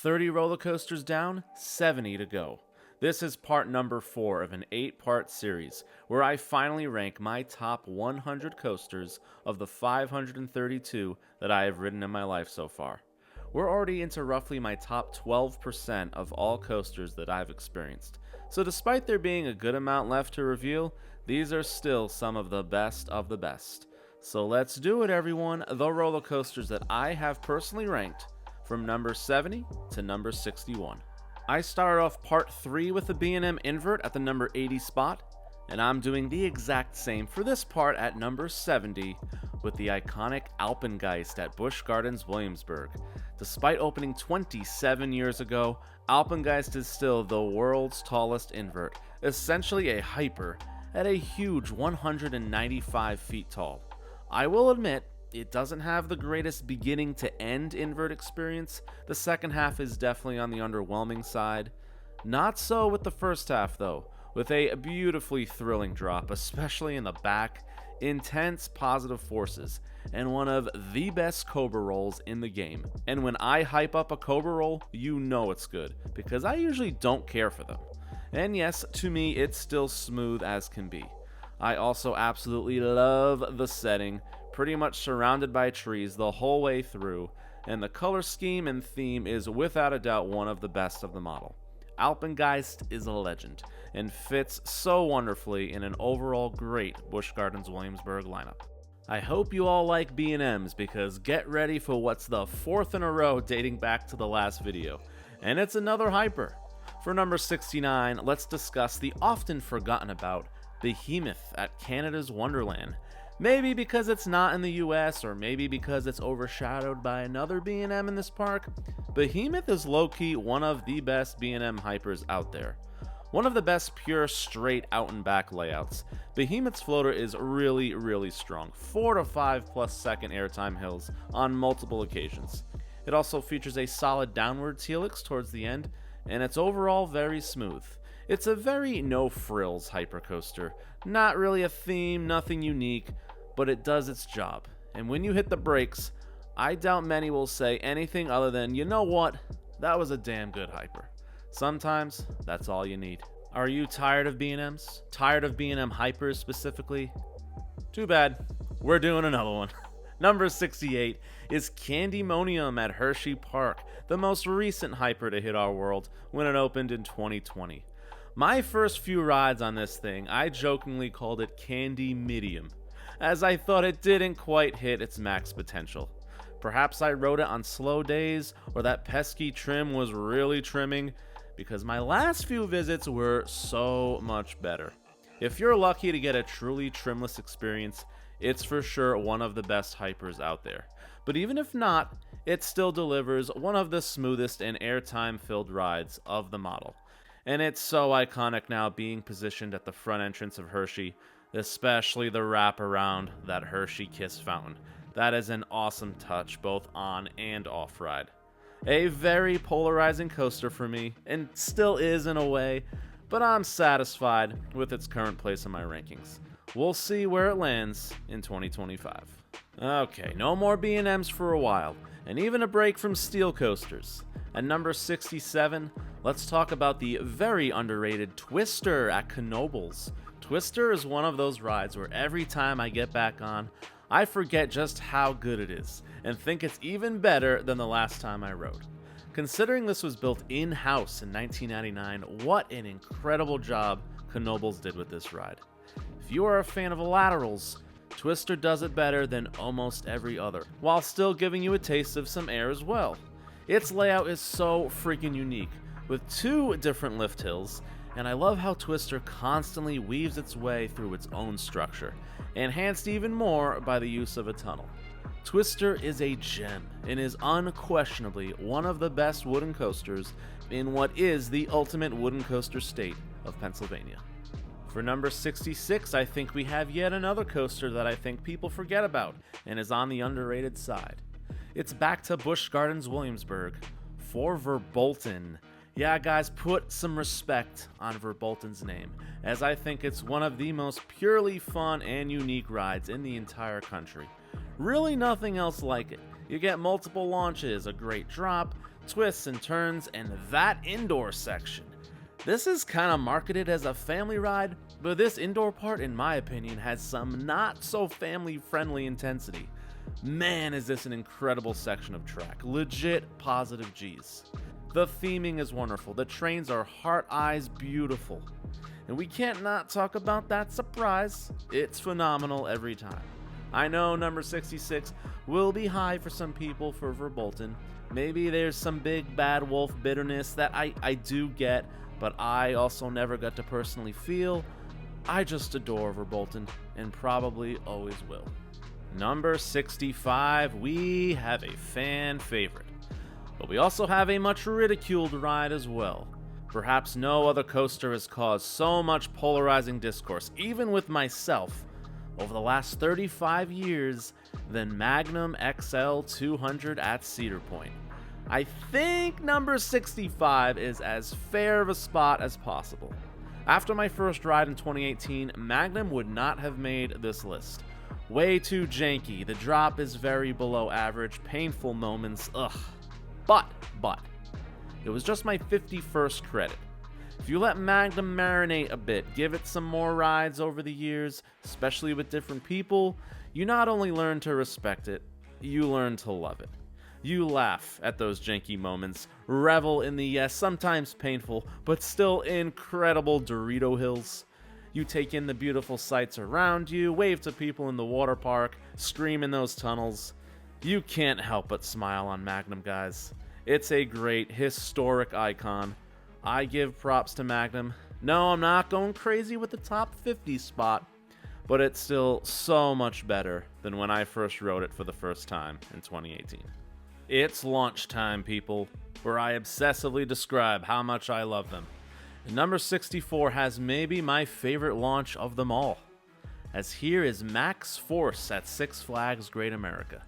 30 roller coasters down, 70 to go. This is part number 4 of an 8-part series where I finally rank my top 100 coasters of the 532 that I have ridden in my life so far. We're already into roughly my top 12% of all coasters that I've experienced. So despite there being a good amount left to review, these are still some of the best of the best. So let's do it, everyone. The roller coasters that I have personally ranked from number 70 to number 61. I started off part 3 with the B&M invert at the number 80 spot, and I'm doing the exact same for this part at number 70 with the iconic Alpengeist at Busch Gardens, Williamsburg. Despite opening 27 years ago, Alpengeist is still the world's tallest invert, essentially a hyper at a huge 195 feet tall. I will admit, it doesn't have the greatest beginning to end invert experience. The second half is definitely on the underwhelming side. Not so with the first half though, with a beautifully thrilling drop, especially in the back, intense positive forces, and one of the best Cobra rolls in the game. And when I hype up a Cobra roll, you know it's good, because I usually don't care for them. And yes, to me, it's still smooth as can be. I also absolutely love the setting, pretty much surrounded by trees the whole way through, and the color scheme and theme is without a doubt one of the best of the model. Alpengeist is a legend, and fits so wonderfully in an overall great Busch Gardens Williamsburg lineup. I hope you all like B&Ms, because get ready for what's the 4th in a row dating back to the last video, and it's another hyper. For number 69, let's discuss the often forgotten about Behemoth at Canada's Wonderland. Maybe because it's not in the US, or maybe because it's overshadowed by another B&M in this park, Behemoth is low-key one of the best B&M hypers out there. One of the best pure straight out and back layouts. Behemoth's floater is really strong, 4 to 5 plus second airtime hills on multiple occasions. It also features a solid downwards helix towards the end, and it's overall very smooth. It's a very no-frills hypercoaster, not really a theme, nothing unique, but it does its job. And when you hit the brakes, I doubt many will say anything other than, you know what, that was a damn good hyper. Sometimes, that's all you need. Are you tired of B&Ms? Tired of B&M hypers specifically? Too bad, we're doing another one. Number 68 is Candymonium at Hershey Park, the most recent hyper to hit our world when it opened in 2020. My first few rides on this thing, I jokingly called it Candymonium, as I thought it didn't quite hit its max potential. Perhaps I rode it on slow days, or that pesky trim was really trimming, because my last few visits were so much better. If you're lucky to get a truly trimless experience, it's for sure one of the best hypers out there. But even if not, it still delivers one of the smoothest and airtime-filled rides of the model. And it's so iconic now being positioned at the front entrance of Hershey, especially the wraparound, that Hershey Kiss fountain. That is an awesome touch both on and off ride. A very polarizing coaster for me, and still is in a way, but I'm satisfied with its current place in my rankings. We'll see where it lands in 2025. Okay, no more B&Ms for a while, and even a break from steel coasters. At number 67, let's talk about the very underrated Twister at Knoebels. Twister is one of those rides where every time I get back on, I forget just how good it is, and think it's even better than the last time I rode. Considering this was built in-house in 1999, what an incredible job Knoebels did with this ride. If you are a fan of laterals, Twister does it better than almost every other, while still giving you a taste of some air as well. Its layout is so freaking unique, with 2 different lift hills, and I love how Twister constantly weaves its way through its own structure, enhanced even more by the use of a tunnel. Twister is a gem, and is unquestionably one of the best wooden coasters in what is the ultimate wooden coaster state of Pennsylvania. For number 66, I think we have yet another coaster that I think people forget about, and is on the underrated side. It's back to Busch Gardens Williamsburg for Verbolten. Yeah, guys, put some respect on Verbolten's name, as I think it's one of the most purely fun and unique rides in the entire country. Really nothing else like it. You get multiple launches, a great drop, twists and turns, and that indoor section. This is kind of marketed as a family ride, but this indoor part, in my opinion, has some not so family friendly intensity. Man, is this an incredible section of track. Legit positive G's. The theming is wonderful. The trains are heart eyes beautiful. And we can't not talk about that surprise. It's phenomenal every time. I know number 66 will be high for some people for Verbolten. Maybe there's some big bad wolf bitterness that I do get, but I also never got to personally feel. I just adore Verbolten and probably always will. Number 65, we have a fan favorite. But we also have a much ridiculed ride as well. Perhaps no other coaster has caused so much polarizing discourse, even with myself, over the last 35 years than Magnum XL-200 at Cedar Point. I think number 65 is as fair of a spot as possible. After my first ride in 2018, Magnum would not have made this list. Way too janky, the drop is very below average, painful moments, ugh. But, it was just my 51st credit. If you let Magnum marinate a bit, give it some more rides over the years, especially with different people, you not only learn to respect it, you learn to love it. You laugh at those janky moments, revel in the yes, sometimes painful, but still incredible Dorito hills. You take in the beautiful sights around you, wave to people in the water park, scream in those tunnels. You can't help but smile on Magnum, guys. It's a great, historic icon. I give props to Magnum. No, I'm not going crazy with the top 50 spot, but it's still so much better than when I first rode it for the first time in 2018. It's launch time, people, where I obsessively describe how much I love them. Number 64 has maybe my favorite launch of them all, as here is Maxx Force at Six Flags Great America.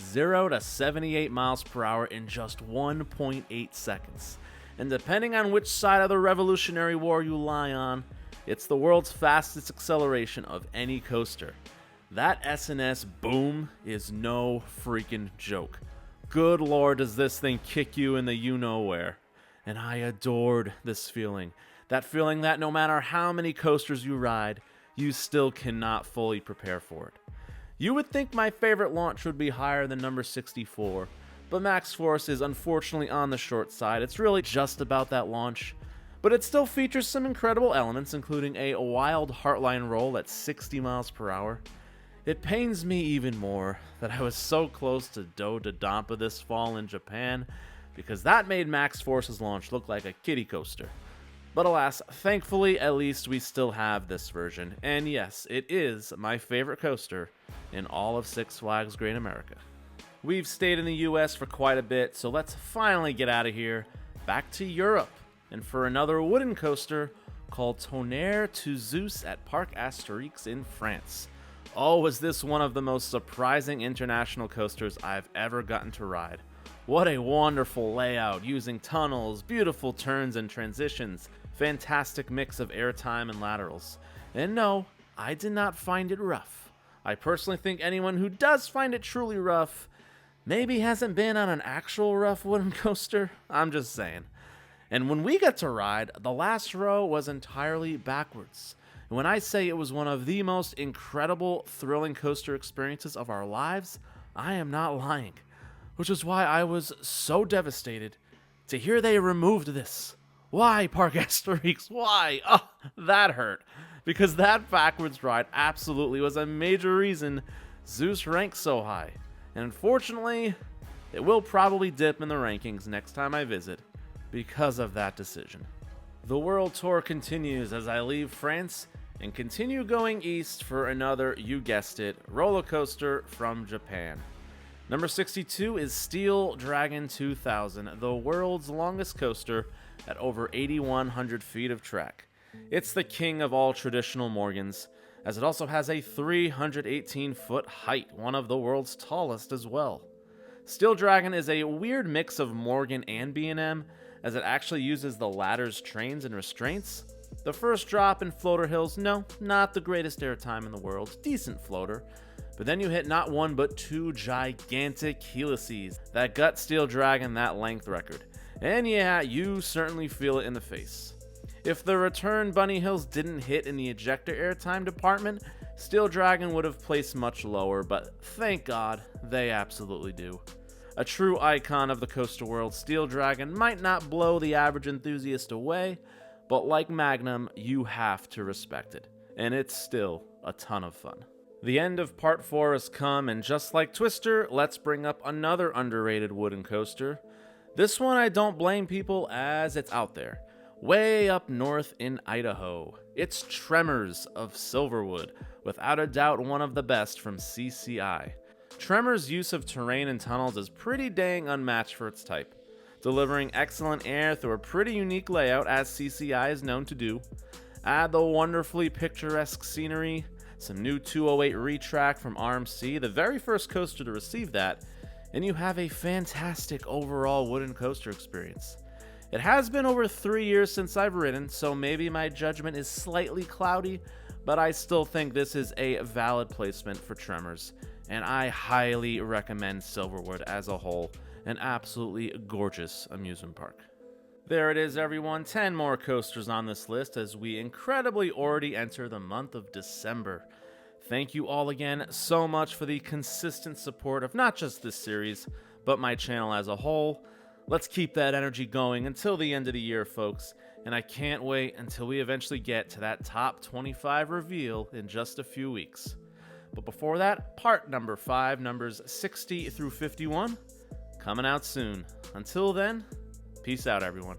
0 to 78 miles per hour in just 1.8 seconds. And depending on which side of the Revolutionary War you lie on, it's the world's fastest acceleration of any coaster. That S&S boom is no freaking joke. Good lord, does this thing kick you in the you-know-where. And I adored this feeling. That feeling that no matter how many coasters you ride, you still cannot fully prepare for it. You would think my favorite launch would be higher than number 64, but Maxx Force is unfortunately on the short side. It's really just about that launch, but it still features some incredible elements, including a wild Heartline roll at 60 miles per hour. It pains me even more that I was so close to Do Da Dampa this fall in Japan, because that made Maxx Force's launch look like a kiddie coaster. But alas, thankfully, at least we still have this version, and yes, it is my favorite coaster in all of Six Flags Great America. We've stayed in the US for quite a bit, so let's finally get out of here, back to Europe, and for another wooden coaster called Tonnerre to Zeus at Parc Astérix in France. Oh, was this one of the most surprising international coasters I've ever gotten to ride. What a wonderful layout, using tunnels, beautiful turns and transitions, fantastic mix of airtime and laterals. And no, I did not find it rough. I personally think anyone who does find it truly rough maybe hasn't been on an actual rough wooden coaster. I'm just saying. And when we got to ride, the last row was entirely backwards. And when I say it was one of the most incredible, thrilling coaster experiences of our lives, I am not lying. Which is why I was so devastated to hear they removed this. Why, Parc Astérix? Why? Oh, that hurt. Because that backwards ride absolutely was a major reason Zeus ranks so high. And unfortunately, it will probably dip in the rankings next time I visit because of that decision. The world tour continues as I leave France and continue going east for another, you guessed it, roller coaster from Japan. Number 62 is Steel Dragon 2000, the world's longest coaster at over 8,100 feet of track. It's the king of all traditional Morgans, as it also has a 318-foot height, one of the world's tallest as well. Steel Dragon is a weird mix of Morgan and B&M, as it actually uses the latter's trains and restraints. The first drop in floater hills, no, not the greatest airtime in the world, decent floater, But then you hit not one but two gigantic helices that gut Steel Dragon that length record. And yeah, you certainly feel it in the face. If the return bunny hills didn't hit in the ejector airtime department, Steel Dragon would have placed much lower, but thank God they absolutely do. A true icon of the coaster world, Steel Dragon might not blow the average enthusiast away, but like Magnum, you have to respect it, and it's still a ton of fun. The end of part 4 has come, and just like Twister, let's bring up another underrated wooden coaster. This one I don't blame people, as it's out there. Way up north in Idaho, it's Tremors of Silverwood, without a doubt one of the best from CCI. Tremors' use of terrain and tunnels is pretty dang unmatched for its type, delivering excellent air through a pretty unique layout as CCI is known to do. Add the wonderfully picturesque scenery, some new 208 retrack from RMC, the very first coaster to receive that, and you have a fantastic overall wooden coaster experience. It has been over 3 years since I've ridden, so maybe my judgment is slightly cloudy, but I still think this is a valid placement for Tremors, and I highly recommend Silverwood as a whole, an absolutely gorgeous amusement park. There it is, everyone, 10 more coasters on this list as we incredibly already enter the month of December. Thank you all again so much for the consistent support of not just this series, but my channel as a whole. Let's keep that energy going until the end of the year, folks, and I can't wait until we eventually get to that top 25 reveal in just a few weeks. But before that, part number 5, numbers 60 through 51, coming out soon. Until then, peace out, everyone.